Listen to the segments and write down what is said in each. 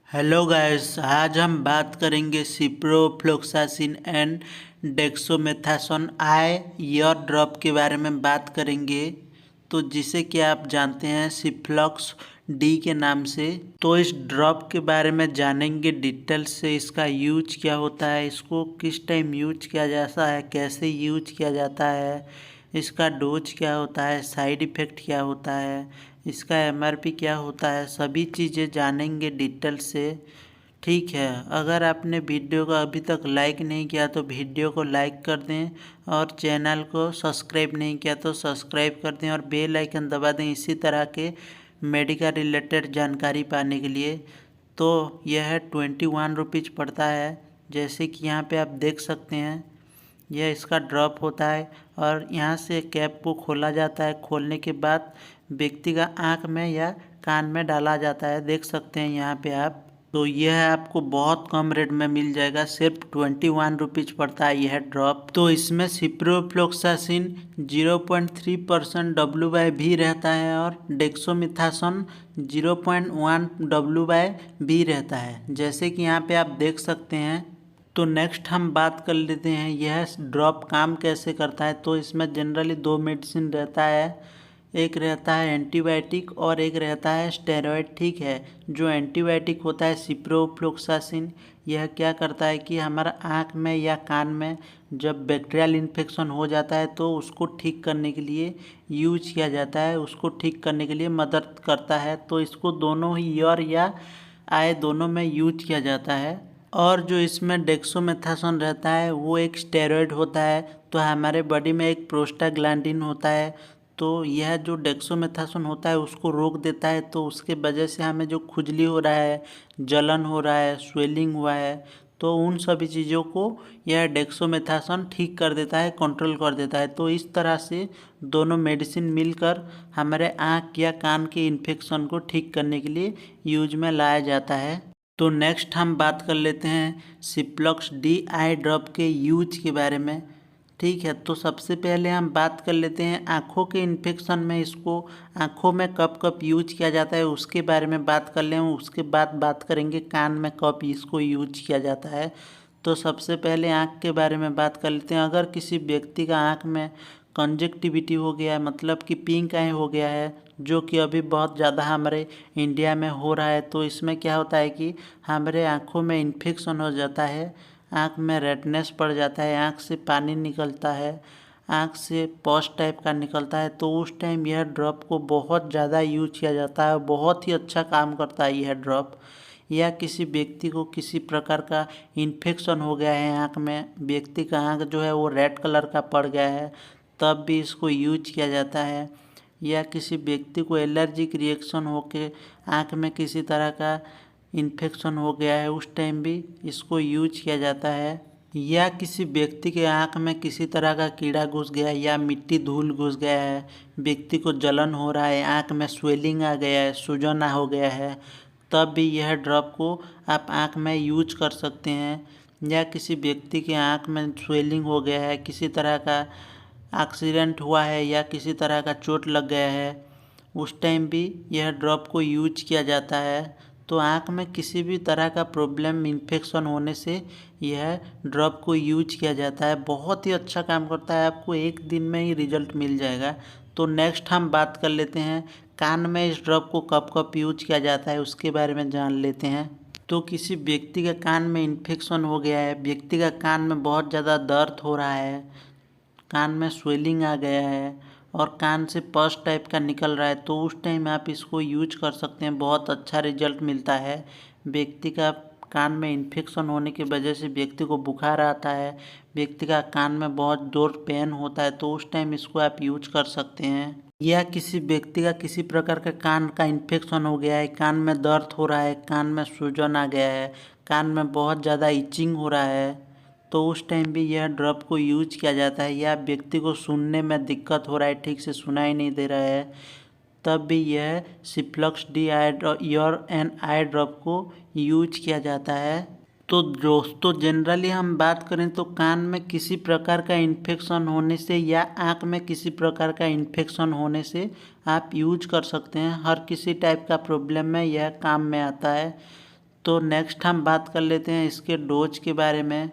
Hello guys, आज हम बात करेंगे ciprofloxacin and dexamethasone eye ear drop के बारे में बात करेंगे। तो जिसे कि आप जानते हैं सिफ्लॉक्स डी के नाम से। तो इस ड्रॉप के बारे में जानेंगे डिटेल से। इसका यूज क्या होता है, इसको किस टाइम यूज किया जाता है, कैसे यूज किया जाता है, इसका डोज क्या होता है, साइड इफ़ेक्ट क्या होता है, इसका एमआरपी क्या होता है, सभी चीज़ें जानेंगे डिटेल से। ठीक है, अगर आपने वीडियो को अभी तक लाइक नहीं किया तो वीडियो को लाइक कर दें और चैनल को सब्सक्राइब नहीं किया तो सब्सक्राइब कर दें और बेल आइकन दबा दें इसी तरह के मेडिकल रिलेटेड जानकारी पाने के लिए। तो यह 21 रुपीज़ पड़ता है, जैसे कि यहाँ पे आप देख सकते हैं। यह इसका ड्रॉप होता है और यहाँ से कैप को खोला जाता है। खोलने के बाद व्यक्ति का आँख में या कान में डाला जाता है, देख सकते हैं यहाँ पे आप। तो यह आपको बहुत कम रेट में मिल जाएगा, सिर्फ 21 रुपीज़ पड़ता है यह ड्रॉप। तो इसमें सिप्रोफ्लोक्सासिन 0.3% WB रहता है और डेक्सोमेथासोन 0.1 WB रहता है, जैसे कि यहाँ पे आप देख सकते हैं। तो नेक्स्ट हम बात कर लेते हैं यह ड्रॉप काम कैसे करता है। तो इसमें जनरली दो मेडिसिन रहता है, एक रहता है एंटीबायोटिक और एक रहता है स्टेरॉयड। ठीक है, जो एंटीबायोटिक होता है सिप्रोफ्लोक्सासिन, यह क्या करता है कि हमारा आँख में या कान में जब बैक्टीरियल इन्फेक्शन हो जाता है तो उसको ठीक करने के लिए यूज किया जाता है, उसको ठीक करने के लिए मदद करता है। तो इसको दोनों ही ईयर या आई दोनों में यूज किया जाता है। और जो इसमें डेक्सोमेथासोन रहता है वो एक स्टेरॉयड होता है। तो हमारे बॉडी में एक प्रोस्टाग्लैंडिन होता है, तो यह जो डेक्सोमेथासोन होता है उसको रोक देता है। तो उसके वजह से हमें जो खुजली हो रहा है, जलन हो रहा है, स्वेलिंग हुआ है, तो उन सभी चीज़ों को यह डेक्सोमेथासोन ठीक कर देता है, कंट्रोल कर देता है। तो इस तरह से दोनों मेडिसिन मिलकर हमारे आँख या कान के इन्फेक्शन को ठीक करने के लिए यूज में लाया जाता है। तो नेक्स्ट हम बात कर लेते हैं सिफ्लॉक्स डी आई ड्रॉप के यूज के बारे में। ठीक है, तो सबसे पहले हम बात कर लेते हैं आँखों के इन्फेक्शन में इसको आँखों में कब कब यूज किया जाता है उसके बारे में बात कर लें। उसके बाद बात करेंगे कान में कब इसको यूज किया जाता है। तो सबसे पहले आँख के बारे में बात कर लेते हैं। अगर किसी व्यक्ति का आँख में कंजक्टिविटी हो गया है, मतलब कि पिंक आई हो गया है, जो कि अभी बहुत ज़्यादा हमारे इंडिया में हो रहा है, तो इसमें क्या होता है कि हमारे आँखों में इन्फेक्शन हो जाता है, आँख में रेडनेस पड़ जाता है, आँख से पानी निकलता है, आँख से पॉस टाइप का निकलता है। तो उस टाइम यह ड्रॉप को बहुत ज़्यादा यूज किया जाता है, बहुत ही अच्छा काम करता है यह ड्रॉप। या किसी व्यक्ति को किसी प्रकार का इन्फेक्शन हो गया है आँख में, व्यक्ति का आँख जो है वो रेड कलर का पड़ गया है, तब भी इसको यूज किया जाता है। या किसी व्यक्ति को एलर्जिक रिएक्शन होकर आँख में किसी तरह का इन्फेक्शन हो गया है, उस टाइम भी इसको यूज किया जाता है। या किसी व्यक्ति के आँख में किसी तरह का कीड़ा घुस गया है या मिट्टी धूल घुस गया है, व्यक्ति को जलन हो रहा है, आँख में स्वेलिंग आ गया है, सूजन हो गया है, तब भी यह ड्रॉप को आप आँख में यूज कर सकते हैं। या किसी व्यक्ति के आँख में स्वेलिंग हो गया है, किसी तरह का एक्सीडेंट हुआ है या किसी तरह का चोट लग गया है, उस टाइम भी यह ड्रॉप को यूज किया जाता है। तो आँख में किसी भी तरह का प्रॉब्लम इन्फेक्शन होने से यह ड्रॉप को यूज किया जाता है। बहुत ही अच्छा काम करता है, आपको एक दिन में ही रिजल्ट मिल जाएगा। तो नेक्स्ट हम बात कर लेते हैं कान में इस ड्रॉप को कब कब यूज किया जाता है उसके बारे में जान लेते हैं। तो किसी व्यक्ति के कान में इन्फेक्शन हो गया है, व्यक्ति का कान में बहुत ज़्यादा दर्द हो रहा है, कान में स्वेलिंग आ गया है और कान से पस टाइप का निकल रहा है, तो उस टाइम आप इसको यूज कर सकते हैं, बहुत अच्छा रिजल्ट मिलता है। व्यक्ति का कान में इन्फेक्शन होने की वजह से व्यक्ति को बुखार आता है, व्यक्ति का कान में बहुत जोर पेन होता है, तो उस टाइम इसको आप यूज कर सकते हैं। या किसी व्यक्ति का किसी प्रकार का कान का इन्फेक्शन हो गया है, कान में दर्द हो रहा है, कान में सूजन आ गया है, कान में बहुत ज़्यादा इचिंग हो रहा है, तो उस टाइम भी यह ड्रॉप को यूज किया जाता है। या व्यक्ति को सुनने में दिक्कत हो रहा है, ठीक से सुनाई नहीं दे रहा है, तब भी यह Ciplox D eye ear and eye drop को यूज किया जाता है। तो दोस्तों जनरली हम बात करें तो कान में किसी प्रकार का इन्फेक्शन होने से या आँख में किसी प्रकार का इन्फेक्शन होने से आप यूज कर सकते हैं। हर किसी टाइप का प्रॉब्लम में यह काम में आता है। तो नेक्स्ट हम बात कर लेते हैं इसके डोज के बारे में।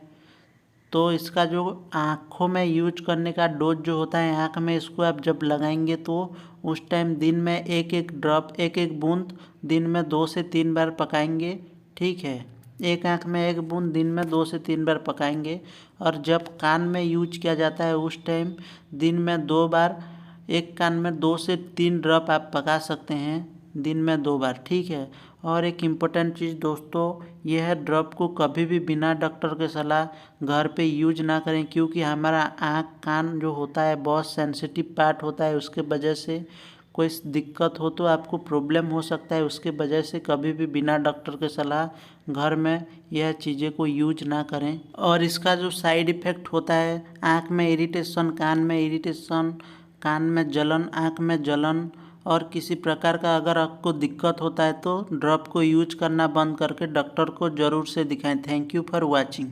तो इसका जो आँखों में यूज करने का डोज जो होता है, आँख में इसको आप जब लगाएंगे तो उस टाइम दिन में एक एक ड्रॉप, एक एक बूंद दिन में 2 से 3 बार पकाएंगे। ठीक है, एक आँख में एक बूंद दिन में 2 से 3 बार पकाएंगे। और जब कान में यूज किया जाता है उस टाइम दिन में 2 बार, एक कान में 2 से 3 ड्रॉप आप पका सकते हैं दिन में 2 बार। ठीक है। और एक इम्पोर्टेंट चीज़ दोस्तों, यह है ड्रॉप को कभी भी बिना डॉक्टर के सलाह घर पे यूज ना करें, क्योंकि हमारा आँख कान जो होता है बहुत सेंसिटिव पार्ट होता है। उसके वजह से कोई दिक्कत हो तो आपको प्रॉब्लम हो सकता है। उसके वजह से कभी भी बिना डॉक्टर के सलाह घर में यह चीज़ें को यूज ना करें। और इसका जो साइड इफ़ेक्ट होता है, आँख में इरिटेशन, कान में इरिटेशन, कान में जलन, आँख में जलन और किसी प्रकार का अगर आपको दिक्कत होता है तो ड्रॉप को यूज करना बंद करके डॉक्टर को ज़रूर से दिखाएं। Thank you for watching.